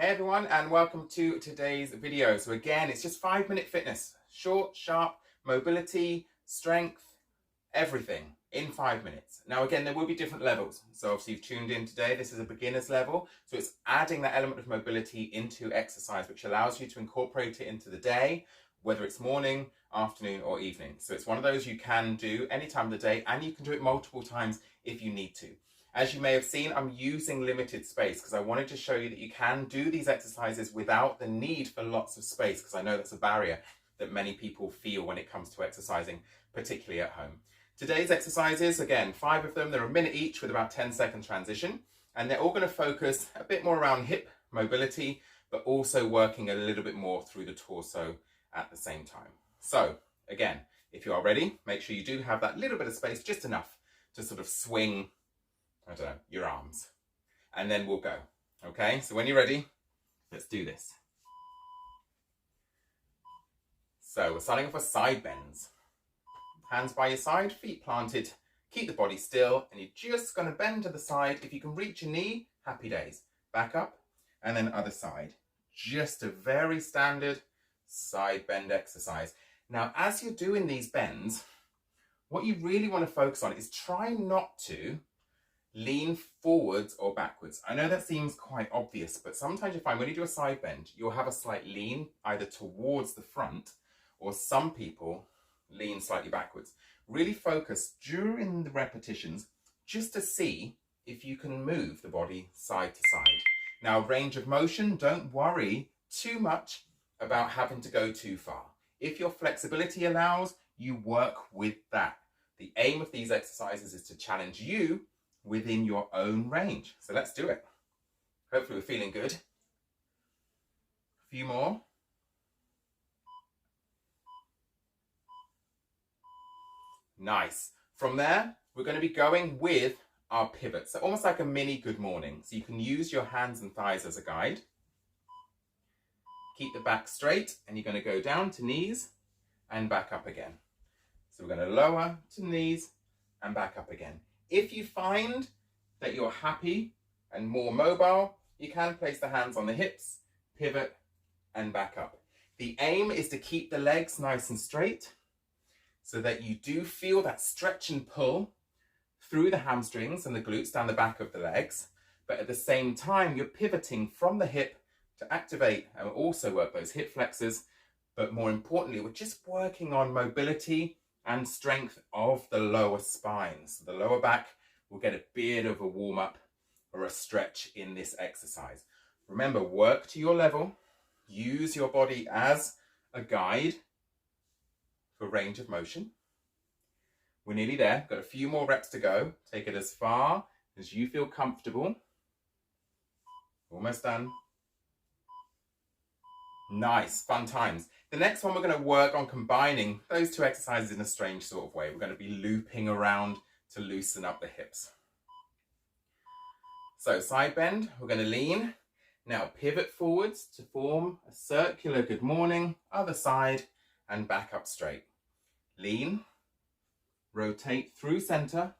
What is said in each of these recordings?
Hey everyone, and welcome to today's video. So again, it's just 5-minute fitness. Short, sharp, mobility, strength, everything in 5 minutes. Now again, there will be different levels. So obviously you've tuned in today, this is a beginner's level. So it's adding that element of mobility into exercise, which allows you to incorporate it into the day, whether it's morning, afternoon, or evening. So it's one of those you can do any time of the day, and you can do it multiple times if you need to. As you may have seen, I'm using limited space because I wanted to show you that you can do these exercises without the need for lots of space, because I know that's a barrier that many people feel when it comes to exercising, particularly at home. Today's exercises, again, 5 of them, they're a minute each with about 10-second transition, and they're all going to focus a bit more around hip mobility, but also working a little bit more through the torso at the same time. So again, if you are ready, make sure you do have that little bit of space, just enough to sort of swing, I don't know, your arms, and then we'll go. Okay, so when you're ready, let's do this. So we're starting off with side bends. Hands by your side, feet planted, keep the body still, and you're just going to bend to the side. If you can reach your knee, happy days. Back up, and then other side. Just a very standard side bend exercise. Now, as you're doing these bends, what you really want to focus on is try not to lean forwards or backwards. I know that seems quite obvious, but sometimes you find when you do a side bend, you'll have a slight lean either towards the front, or some people lean slightly backwards. Really focus during the repetitions just to see if you can move the body side to side. Now, range of motion, don't worry too much about having to go too far. If your flexibility allows, you work with that. The aim of these exercises is to challenge you within your own range. So let's do it. Hopefully we're feeling good. A few more. Nice. From there, we're going to be going with our pivot. So almost like a mini good morning. So you can use your hands and thighs as a guide. Keep the back straight, and you're going to go down to knees and back up again. So we're going to lower to knees and back up again. If you find that you're happy and more mobile, you can place the hands on the hips, pivot, and back up. The aim is to keep the legs nice and straight so that you do feel that stretch and pull through the hamstrings and the glutes down the back of the legs, but at the same time, you're pivoting from the hip to activate and also work those hip flexors. But more importantly, we're just working on mobility and strength of the lower spine. So the lower back will get a bit of a warm up or a stretch in this exercise. Remember, work to your level. Use your body as a guide for range of motion. We're nearly there. Got a few more reps to go. Take it as far as you feel comfortable. Almost done. Nice, fun times. The next one, we're going to work on combining those two exercises in a strange sort of way. We're going to be looping around to loosen up the hips. So side bend, we're going to lean. Now pivot forwards to form a circular good morning, other side, and back up straight. Lean, rotate through center,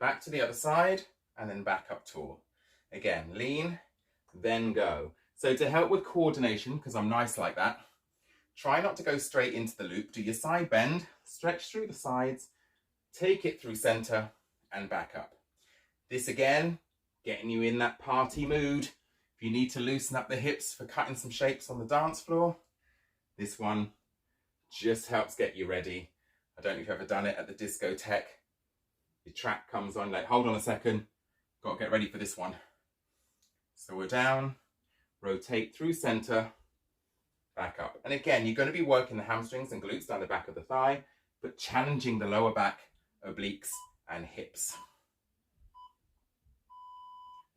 back to the other side, and then back up tall. Again, lean, then go. So to help with coordination, because I'm nice like that, try not to go straight into the loop. Do your side bend, stretch through the sides, take it through center, and back up. This again, getting you in that party mood. If you need to loosen up the hips for cutting some shapes on the dance floor, this one just helps get you ready. I don't know if you've ever done it at the discotheque. Your track comes on, like, hold on a second, got to get ready for this one. So we're down. Rotate through center, back up. And again, you're going to be working the hamstrings and glutes down the back of the thigh, but challenging the lower back, obliques, and hips.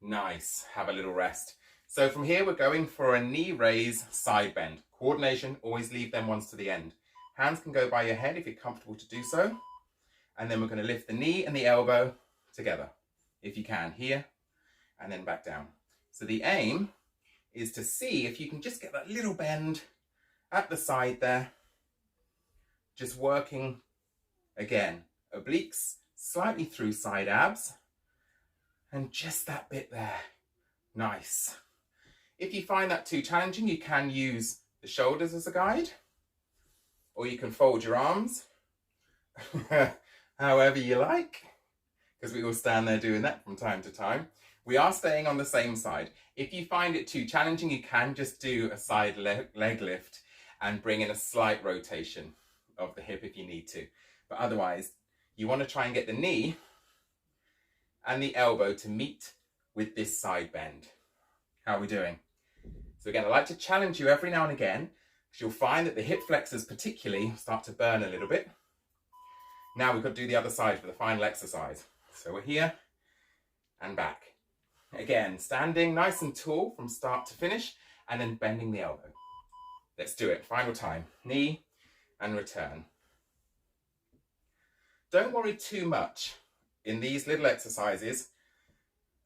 Nice. Have a little rest. So from here, we're going for a knee raise side bend. Coordination, always leave them ones to the end. Hands can go by your head if you're comfortable to do so. And then we're going to lift the knee and the elbow together, if you can, here, and then back down. So the aim is to see if you can just get that little bend at the side there. Just working, again, obliques, slightly through side abs, and just that bit there. Nice. If you find that too challenging, you can use the shoulders as a guide, or you can fold your arms, however you like, because we all stand there doing that from time to time. We are staying on the same side. If you find it too challenging, you can just do a side leg lift and bring in a slight rotation of the hip if you need to. But otherwise, you want to try and get the knee and the elbow to meet with this side bend. How are we doing? So again, I like to challenge you every now and again, because you'll find that the hip flexors particularly start to burn a little bit. Now we've got to do the other side for the final exercise. So we're here and back. Again, standing nice and tall from start to finish, and then bending the elbow. Let's do it. Final time. Knee and return. Don't worry too much in these little exercises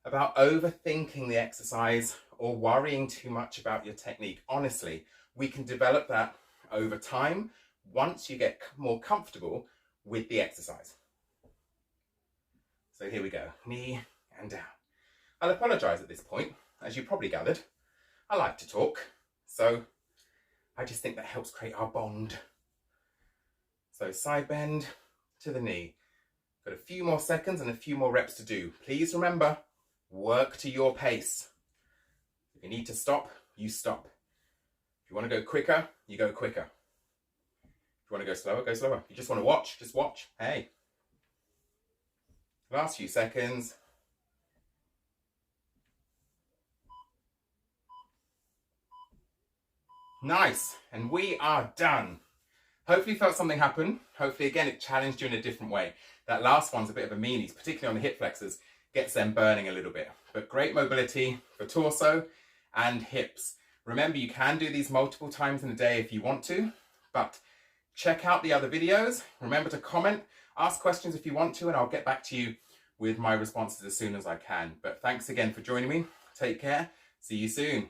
about overthinking the exercise or worrying too much about your technique. Honestly, we can develop that over time once you get more comfortable with the exercise. So here we go. Knee and down. I'll apologise at this point. As you probably gathered, I like to talk, so I just think that helps create our bond. So side bend to the knee. Got a few more seconds and a few more reps to do. Please remember, work to your pace. If you need to stop, you stop. If you want to go quicker, you go quicker. If you want to go slower, go slower. If you just want to watch, just watch. Hey. Last few seconds. Nice, and we are done. Hopefully you felt something happen. Hopefully, again, it challenged you in a different way. That last one's a bit of a meanie, particularly on the hip flexors, gets them burning a little bit. But great mobility for torso and hips. Remember, you can do these multiple times in a day if you want to, but check out the other videos. Remember to comment, ask questions if you want to, and I'll get back to you with my responses as soon as I can. But thanks again for joining me. Take care. See you soon.